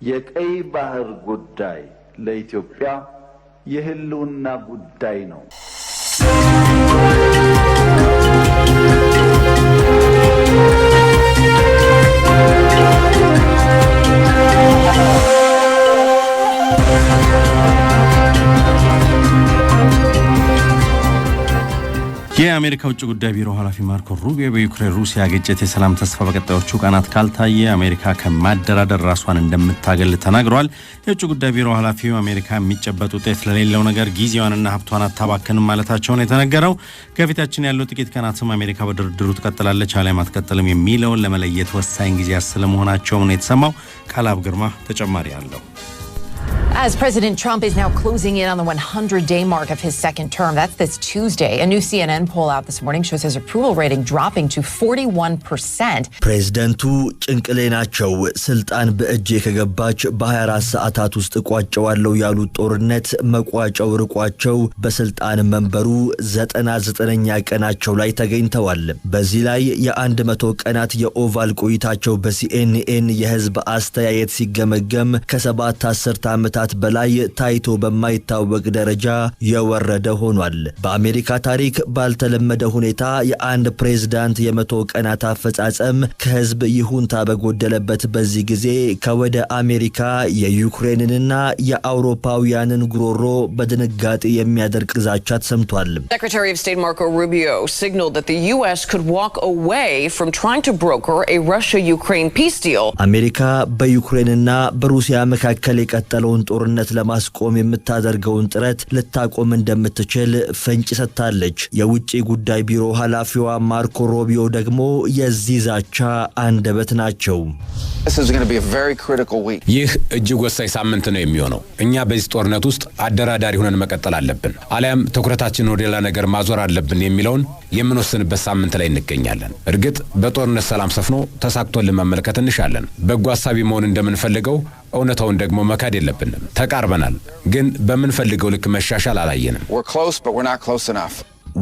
የቀይ ባህር ጉዳይ ለኢትዮጵያ የህልውና ጉዳይ ነው። የአሜሪካ ውጭ ጉዳይ ቢሮ ኃላፊ ማርኮ ሩቢዮ በዩክሬን ሩሲያ ግጭት የሰላም ተስፋ በቀጣዮቹ ቀናት ካልታየ አሜሪካ ከማደራደር ራሷን እንደምታገል ተናግረዋል። የውጭ ጉዳይ ቢሮ ኃላፊው አሜሪካ የሚጨበጥ ውጤት ለሌለው ነገር ጊዜዋንና ሀብቷን አታባክንም ማለታቸው ነው የተነገረው። ከፊታችን ያለው ጥቂት ቀናትም አሜሪካ በድርድሩ ትቀጥላለች አሊያም አትቀጥልም የሚለውን ለመለየት ወሳኝ ጊዜ ስለመሆናቸው ነው የተሰማው። ቃላብ ግርማ ተጨማሪ አለው። As President Trump is now closing in on the 100-day mark of his second term, that's this Tuesday. A new CNN poll out this morning shows his approval rating dropping to 41%. ፕሬዝዳንቱ ጭንቅሌ ናቸው ስልጣን በእጄ ከገባች በ24 ሰዓታት ውስጥ ቋጨዋለው ያሉት ጦርነት መቋጫው ርቋቸው በስልጣን መንበሩ 99ኛ ቀናቸው ላይ ተገኝተዋል። በዚህ ላይ የ100 ቀናት የኦቫል ቆይታቸው በሲኤንኤን የህዝብ አስተያየት ሲገመገም ከ7 10 ዓመታት በላይ ታይቶ በማይታወቅ ደረጃ የወረደ ሆኗል። በአሜሪካ ታሪክ ባልተለመደ ሁኔታ የአንድ ፕሬዝዳንት የ100 ቀናት አፈጻጸም ከህዝብ ይሁንታ በጎደለበት በዚህ ጊዜ ከወደ አሜሪካ የዩክሬንንና የአውሮፓውያንን ጉሮሮ በድንጋጤ የሚያደርቅ ዛቻ ተሰምቷል። Secretary of State Marco Rubio signaled that the US could walk away from trying to broker a Russia-Ukraine peace deal. አሜሪካ በዩክሬንና በሩሲያ መካከል የቀጠለውን ጦርነት ለማስቆም የምታደርገውን ጥረት ልታቆም እንደምትችል ፍንጭ ሰጥታለች። የውጭ ጉዳይ ቢሮ ኃላፊዋ ማርኮ ሩቢዮ ደግሞ የዚህ ዛቻ አንደበት ናቸው። ይህ እጅግ ወሳኝ ሳምንት ነው የሚሆነው። እኛ በዚህ ጦርነት ውስጥ አደራዳሪ ሆነን መቀጠል አለብን አሊያም ትኩረታችንን ወደ ሌላ ነገር ማዞር አለብን የሚለውን የምንወስንበት ሳምንት ላይ እንገኛለን። እርግጥ በጦርነት ሰላም ሰፍኖ ተሳክቶልን መመልከት እንሻለን። በጎ ሐሳቢ መሆን እንደምንፈልገው እውነታውን ደግሞ መካድ የለብንም። ተቃርበናል፣ ግን በምንፈልገው ልክ መሻሻል አላየንም።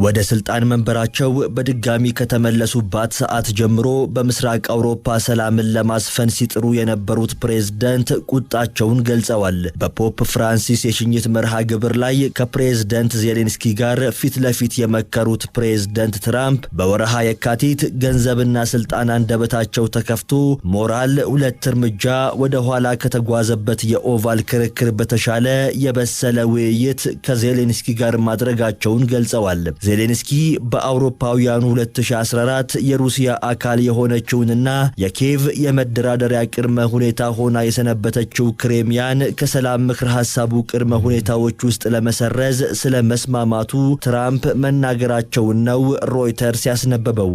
ወደ ስልጣን መንበራቸው በድጋሚ ከተመለሱባት ሰዓት ጀምሮ በምስራቅ አውሮፓ ሰላምን ለማስፈን ሲጥሩ የነበሩት ፕሬዝዳንት ቁጣቸውን ገልጸዋል። በፖፕ ፍራንሲስ የሽኝት መርሃ ግብር ላይ ከፕሬዝዳንት ዜሌንስኪ ጋር ፊት ለፊት የመከሩት ፕሬዝዳንት ትራምፕ በወረሃ የካቲት ገንዘብና ስልጣን አንደበታቸው ተከፍቶ ሞራል 2 እርምጃ ወደ ኋላ ከተጓዘበት የኦቫል ክርክር በተሻለ የበሰለ ውይይት ከዜሌንስኪ ጋር ማድረጋቸውን ገልጸዋል። ዜሌንስኪ በአውሮፓውያኑ 2014 የሩሲያ አካል የሆነችውንና የኪየቭ የመደራደሪያ ቅድመ ሁኔታ ሆና የሰነበተችው ክሬሚያን ከሰላም ምክር ሐሳቡ ቅድመ ሁኔታዎች ውስጥ ለመሰረዝ ስለ መስማማቱ ትራምፕ መናገራቸውን ነው ሮይተርስ ያስነበበው።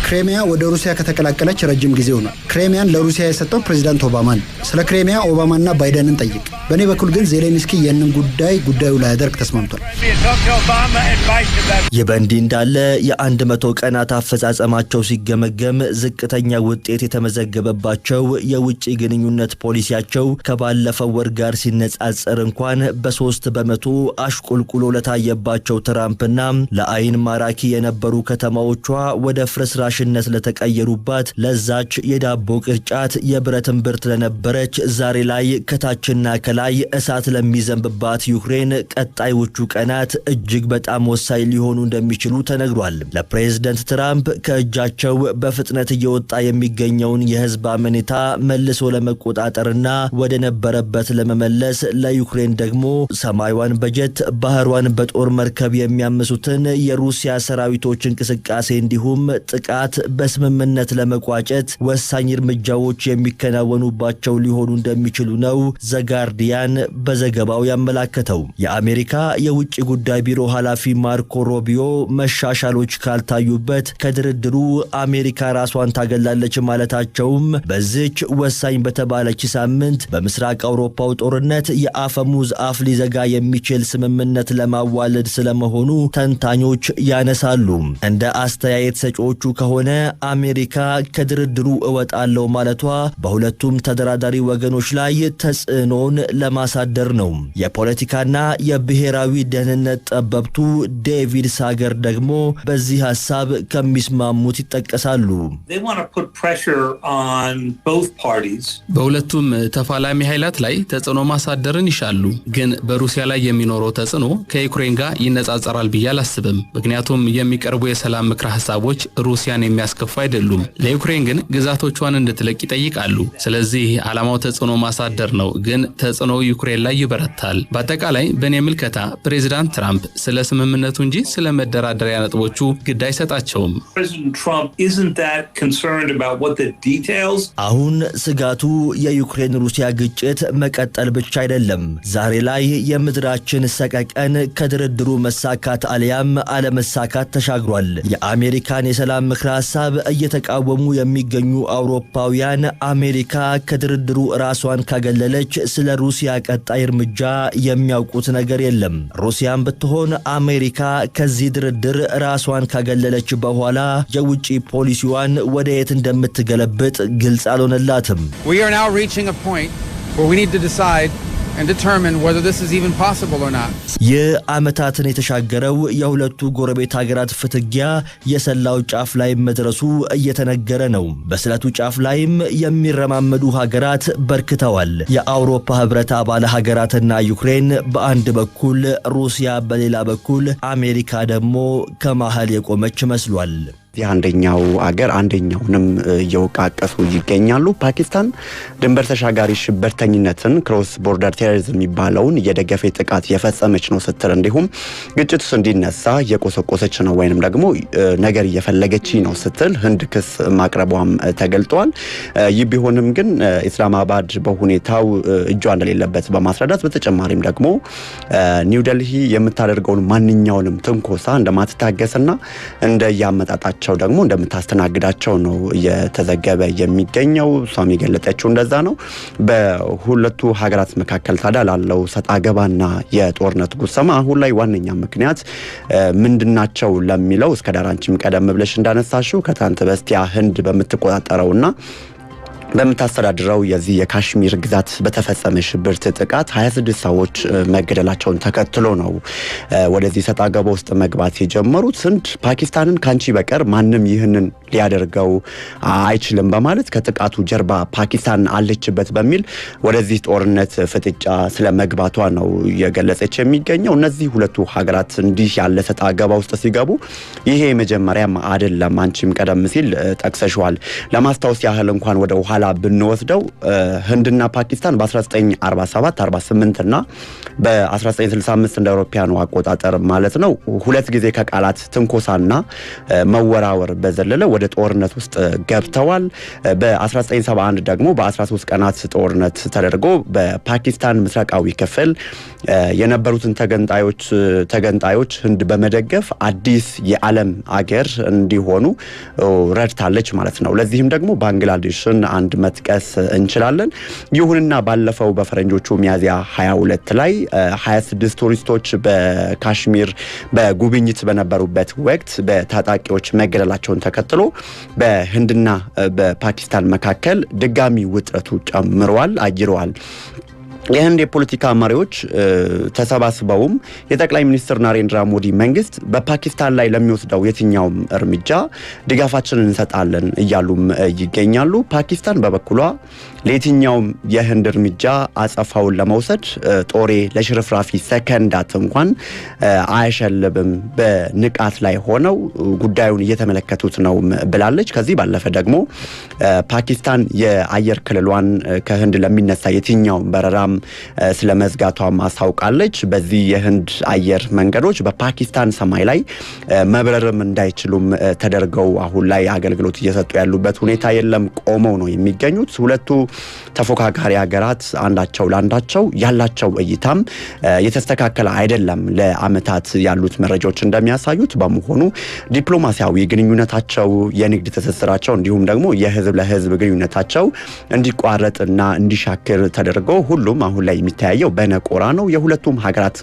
ክሬሚያ ወደ ሩሲያ ከተቀላቀለች ረጅም ጊዜ ሆኗል። ክሬሚያን ለሩሲያ የሰጠው ፕሬዝዳንት ኦባማ ነው። ስለ ክሬሚያ ኦባማና ባይደንን ጠይቅ። በእኔ በኩል ግን ዜሌንስኪ ይህንን ጉዳዩ ላይ ያደርግ ተስማምቷል። ይህ በእንዲህ እንዳለ የ100 ቀናት አፈጻጸማቸው ሲገመገም ዝቅተኛ ውጤት የተመዘገበባቸው የውጭ ግንኙነት ፖሊሲያቸው ከባለፈው ወር ጋር ሲነጻጸር እንኳን በ3 በመቶ አሽቆልቁሎ ለታየባቸው ትራምፕና ለአይን ማራኪ የነበሩ ከተማዎቿ ወደ ፍርስራሽነት ለተቀየሩባት ለዛች የዳቦ ቅርጫት የብረት እምብርት ለነበረች ዛሬ ላይ ከታችና ከላይ እሳት ለሚዘንብባት ዩክሬን ቀጣዮቹ ቀናት እጅግ በጣም ወሳኝ ሊሆኑ እንደሚችሉ ተነግሯል። ለፕሬዝዳንት ትራምፕ ከእጃቸው በፍጥነት እየወጣ የሚገኘውን የህዝብ አመኔታ መልሶ ለመቆጣጠርና ወደ ነበረበት ለመመለስ ለዩክሬን ደግሞ ሰማያዊን በጀት ባህሯን በጦር መርከብ የሚያምሱትን የሩሲያ ሰራዊቶች እንቅስቃሴ እንዲሁም ጥቃት በስምምነት ለመቋጨት ወሳኝ እርምጃዎች የሚከናወኑባቸው ሊሆኑ እንደሚችሉ ነው ዘጋርዲያን በዘገባው ያመላከተው። የአሜሪካ የውጭ ጉዳይ ቢሮ ኃላፊ ማርኮ ሩቢዮ መሻሻሎች ካልታዩበት ከድርድሩ አሜሪካ ራሷን ታገላለች ማለታቸውም በዚች ወሳኝ በተባለች ሳምንት በምስራቅ አውሮፓው ጦርነት የአፈሙዝ አፍ ሊዘጋ የሚችል ስምምነት ለማዋለድ ስለመሆኑ ተንታኞች ያነሳሉ። እንደ አስተያየት ሰጪዎቹ ከሆነ ከሆነ አሜሪካ ከድርድሩ እወጣለሁ ማለቷ በሁለቱም ተደራዳሪ ወገኖች ላይ ተጽዕኖን ለማሳደር ነው። የፖለቲካና የብሔራዊ ደህንነት ጠበብቱ ዴቪድ ሳገር ደግሞ በዚህ ሐሳብ ከሚስማሙት ይጠቀሳሉ። በሁለቱም ተፋላሚ ኃይላት ላይ ተጽዕኖ ማሳደርን ይሻሉ። ግን በሩሲያ ላይ የሚኖረው ተጽዕኖ ከዩክሬን ጋር ይነጻጸራል ብዬ አላስብም። ምክንያቱም የሚቀርቡ የሰላም ምክረ ሐሳቦች ሩሲያን የሚያስከፉ አይደሉም። ለዩክሬን ግን ግዛቶቿን እንድትለቅ ይጠይቃሉ። ስለዚህ ዓላማው ተጽዕኖ ማሳደር ነው። ግን ተጽዕኖ ዩክሬን ላይ ይበረታል። በአጠቃላይ በእኔ ምልከታ ፕሬዚዳንት ትራምፕ ስለ ስምምነቱ እንጂ ስለ መደራደሪያ ነጥቦቹ ግድ አይሰጣቸውም። አሁን ስጋቱ የዩክሬን ሩሲያ ግጭት መቀጠል ብቻ አይደለም። ዛሬ ላይ የምድራችን ሰቀቀን ከድርድሩ መሳካት አልያም አለመሳካት ተሻግሯል። የአሜሪካን የሰላም ምክረ ሐሳብ እየተቃወሙ የሚገኙ አውሮፓውያን አሜሪካ ከድርድሩ ራሷን ካገለለች ስለ ሩሲያ ቀጣይ እርምጃ የሚያውቁት ነገር የለም። ሩሲያም ብትሆን አሜሪካ ከዚህ ድርድር ራሷን ካገለለች በኋላ የውጭ ፖሊሲዋን ወደ የት እንደምትገለብጥ ግልጽ አልሆነላትም። We are now reaching a point where we need to decide and determine whether this is even possible or not. የዓመታትን የተሻገረው የሁለቱ ጎረቤት ሀገራት ፍትጊያ የሰላው ጫፍ ላይ መድረሱ እየተነገረ ነው። በስለቱ ጫፍ ላይም የሚረማመዱ ሀገራት በርክተዋል። የአውሮፓ ህብረት አባል ሀገራትና ዩክሬን በአንድ በኩል፣ ሩሲያ በሌላ በኩል፣ አሜሪካ ደግሞ ከመሃል የቆመች መስሏል። አንደኛው አገር አንደኛውንም እየወቃቀሱ ይገኛሉ። ፓኪስታን ድንበር ተሻጋሪ ሽብርተኝነትን ክሮስ ቦርደር ቴሮሪዝም የሚባለውን የደገፈ ጥቃት የፈጸመች ነው ስትል እንዲሁም ግጭቱ እንዲነሳ የቆሰቆሰች ነው ወይንም ደግሞ ነገር እየፈለገች ነው ስትል ህንድ ክስ ማቅረቧም ተገልጧል። ይህ ቢሆንም ግን ኢስላማባድ በሁኔታው እጇ እንደሌለበት በማስረዳት በተጨማሪም ደግሞ ኒው ዴልሂ የምታደርገውን ማንኛውንም ትንኮሳ እንደማትታገስና እንደያመጣጣቸው ደግሞ እንደምታስተናግዳቸው ነው እየተዘገበ የሚገኘው። እሷም የገለጸችው እንደዛ ነው። በሁለቱ ሀገራት መካከል ታዲያ ላለው ሰጣ ገባና የጦርነት ጉሰማ አሁን ላይ ዋነኛ ምክንያት ምንድናቸው ለሚለው እስከ ዳራንቺም ቀደም ብለሽ እንዳነሳሽው ከትናንት በስቲያ ህንድ በምትቆጣጠረውና በመታስተዳድረው የዚህ የካሽሚር ግዛት በተፈጸመ ሽብርት ጥቃት 26 ሰዎች መገደላቸውን ተከትሎ ነው ወደዚህ ሰጣ ገባ ውስጥ መግባት የጀመሩት። ህንድ ፓኪስታንን ካንቺ በቀር ማንም ይህንን ሊያደርገው አይችልም በማለት ከጥቃቱ ጀርባ ፓኪስታን አለችበት በሚል ወደዚህ ጦርነት ፍጥጫ ስለመግባቷ ነው የገለጸች የሚገኘው። እነዚህ ሁለቱ ሀገራት እንዲህ ያለ ሰጣ ገባ ውስጥ ሲገቡ ይሄ መጀመሪያም አይደለም። አንቺም ቀደም ሲል ጠቅሰሽዋል። ለማስታወስ ያህል እንኳን ወደ ኋላ ብንወስደው ህንድና ፓኪስታን በ1947 48 እና በ1965 እንደ አውሮፓውያኑ አቆጣጠር ማለት ነው ሁለት ጊዜ ከቃላት ትንኮሳና መወራወር በዘለለ ወደ ጦርነት ውስጥ ገብተዋል። በ1971 ደግሞ በ13 ቀናት ጦርነት ተደርጎ በፓኪስታን ምስራቃዊ ክፍል የነበሩትን ተገንጣዮች ህንድ በመደገፍ አዲስ የዓለም አገር እንዲሆኑ ረድታለች ማለት ነው። ለዚህም ደግሞ ባንግላዴሽን አንድ መጥቀስ እንችላለን። ይሁንና ባለፈው በፈረንጆቹ ሚያዚያ 22 ላይ 26 ቱሪስቶች በካሽሚር በጉብኝት በነበሩበት ወቅት በታጣቂዎች መገደላቸውን ተከትሎ በህንድና በፓኪስታን መካከል ድጋሚ ውጥረቱ ጨምሯል፣ አጅረዋል። የህንድ የፖለቲካ መሪዎች ተሰባስበውም የጠቅላይ ሚኒስትር ናሬንድራ ሞዲ መንግስት በፓኪስታን ላይ ለሚወስደው የትኛውም እርምጃ ድጋፋችንን እንሰጣለን እያሉም ይገኛሉ። ፓኪስታን በበኩሏ ለየትኛውም የህንድ እርምጃ አጸፋውን ለመውሰድ ጦሬ ለሽርፍራፊ ሰከንዳት እንኳን አይሸልብም፣ በንቃት ላይ ሆነው ጉዳዩን እየተመለከቱት ነው ብላለች። ከዚህ ባለፈ ደግሞ ፓኪስታን የአየር ክልሏን ከህንድ ለሚነሳ የትኛውም በረራም ስለመዝጋቷም አስታውቃለች። በዚህ የህንድ አየር መንገዶች በፓኪስታን ሰማይ ላይ መብረርም እንዳይችሉም ተደርገው አሁን ላይ አገልግሎት እየሰጡ ያሉበት ሁኔታ የለም፣ ቆመው ነው የሚገኙት። ሁለቱ ተፎካካሪ ሀገራት አንዳቸው ለአንዳቸው ያላቸው እይታም የተስተካከለ አይደለም። ለአመታት ያሉት መረጃዎች እንደሚያሳዩት በመሆኑ ዲፕሎማሲያዊ ግንኙነታቸው፣ የንግድ ትስስራቸው እንዲሁም ደግሞ የህዝብ ለህዝብ ግንኙነታቸው እንዲቋረጥና እንዲሻክር ተደርጎ ሁሉም አሁን ላይ የሚታየው በነቆራ ነው። የሁለቱም ሀገራት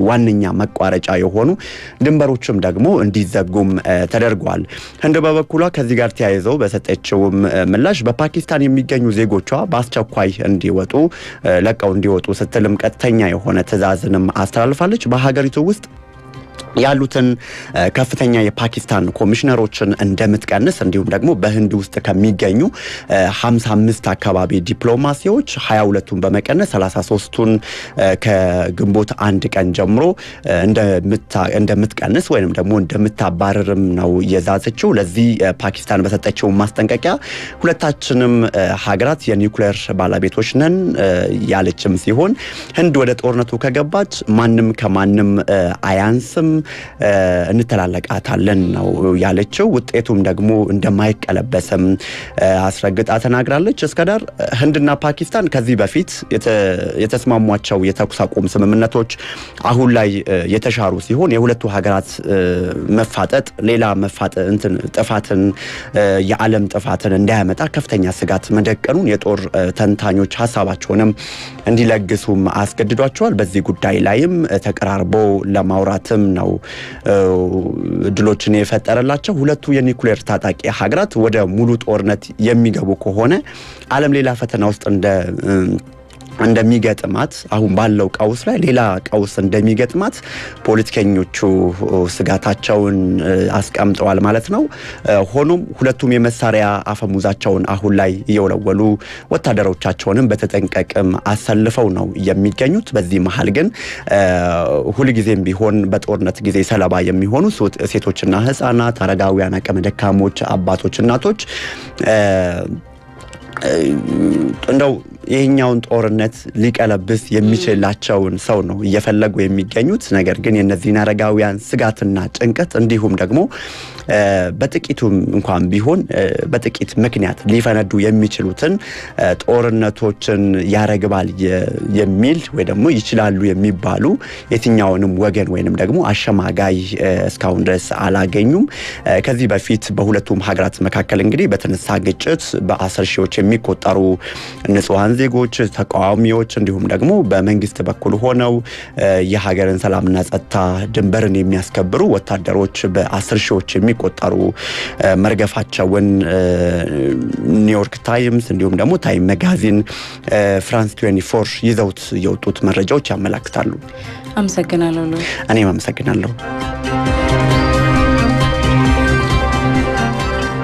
ዋነኛ መቋረጫ የሆኑ ድንበሮችም ደግሞ እንዲዘጉም ተደርጓል። ህንድ በበኩሏ ከዚህ ጋር ተያይዘው በሰጠችው ምላሽ በፓኪስታን የሚገኙ ዜጎቿ በአስቸኳይ እንዲወጡ ለቀው እንዲወጡ ስትልም ቀጥተኛ የሆነ ትዕዛዝንም አስተላልፋለች። በሀገሪቱ ውስጥ ያሉትን ከፍተኛ የፓኪስታን ኮሚሽነሮችን እንደምትቀንስ እንዲሁም ደግሞ በህንድ ውስጥ ከሚገኙ 55 አካባቢ ዲፕሎማሲዎች 22ቱን በመቀነስ 33ቱን ከግንቦት 1 ቀን ጀምሮ እንደምትቀንስ ወይንም ደግሞ እንደምታባረርም ነው የዛዘችው። ለዚህ ፓኪስታን በሰጠችው ማስጠንቀቂያ ሁለታችንም ሀገራት የኒውክሌር ባለቤቶች ነን ያለችም ሲሆን ህንድ ወደ ጦርነቱ ከገባች ማንም ከማንም አያንስም እንተላለቃታለን ነው ያለችው። ውጤቱም ደግሞ እንደማይቀለበስም አስረግጣ ተናግራለች። እስከዳር ህንድና ፓኪስታን ከዚህ በፊት የተስማሟቸው የተኩስ አቁም ስምምነቶች አሁን ላይ የተሻሩ ሲሆን የሁለቱ ሀገራት መፋጠጥ ሌላ ጥፋትን የዓለም ጥፋትን እንዳያመጣ ከፍተኛ ስጋት መደቀኑን የጦር ተንታኞች ሀሳባቸውንም እንዲለግሱም አስገድዷቸዋል። በዚህ ጉዳይ ላይም ተቀራርቦ ለማውራትም ነው ድሎችን የፈጠረላቸው። ሁለቱ የኒውክሌር ታጣቂ ሀገራት ወደ ሙሉ ጦርነት የሚገቡ ከሆነ ዓለም ሌላ ፈተና ውስጥ እንደሚገጥማት አሁን ባለው ቀውስ ላይ ሌላ ቀውስ እንደሚገጥማት ፖለቲከኞቹ ስጋታቸውን አስቀምጠዋል ማለት ነው። ሆኖም ሁለቱም የመሳሪያ አፈሙዛቸውን አሁን ላይ እየወለወሉ ወታደሮቻቸውንም በተጠንቀቅም አሰልፈው ነው የሚገኙት። በዚህ መሃል ግን ሁልጊዜም ቢሆን በጦርነት ጊዜ ሰለባ የሚሆኑ ሴቶችና ህፃናት፣ አረጋውያን፣ አቅመ ደካሞች፣ አባቶች፣ እናቶች እንደው ይህኛውን ጦርነት ሊቀለብስ የሚችላቸውን ሰው ነው እየፈለጉ የሚገኙት። ነገር ግን የነዚህን አረጋውያን ስጋትና ጭንቀት እንዲሁም ደግሞ በጥቂቱም እንኳን ቢሆን በጥቂት ምክንያት ሊፈነዱ የሚችሉትን ጦርነቶችን ያረግባል የሚል ወይ ደግሞ ይችላሉ የሚባሉ የትኛውንም ወገን ወይንም ደግሞ አሸማጋይ እስካሁን ድረስ አላገኙም። ከዚህ በፊት በሁለቱም ሀገራት መካከል እንግዲህ በተነሳ ግጭት በ10 ሺዎች የሚቆጠሩ ንጹሃን ዜጎች፣ ተቃዋሚዎች እንዲሁም ደግሞ በመንግስት በኩል ሆነው የሀገርን ሰላምና ጸጥታ ድንበርን የሚያስከብሩ ወታደሮች በ10 ሺዎች የሚቆጠሩ መርገፋቸውን ኒውዮርክ ታይምስ እንዲሁም ደግሞ ታይም ማጋዚን፣ ፍራንስ 24 ይዘውት የወጡት መረጃዎች ያመለክታሉ። አመሰግናለሁ። እኔም አመሰግናለሁ።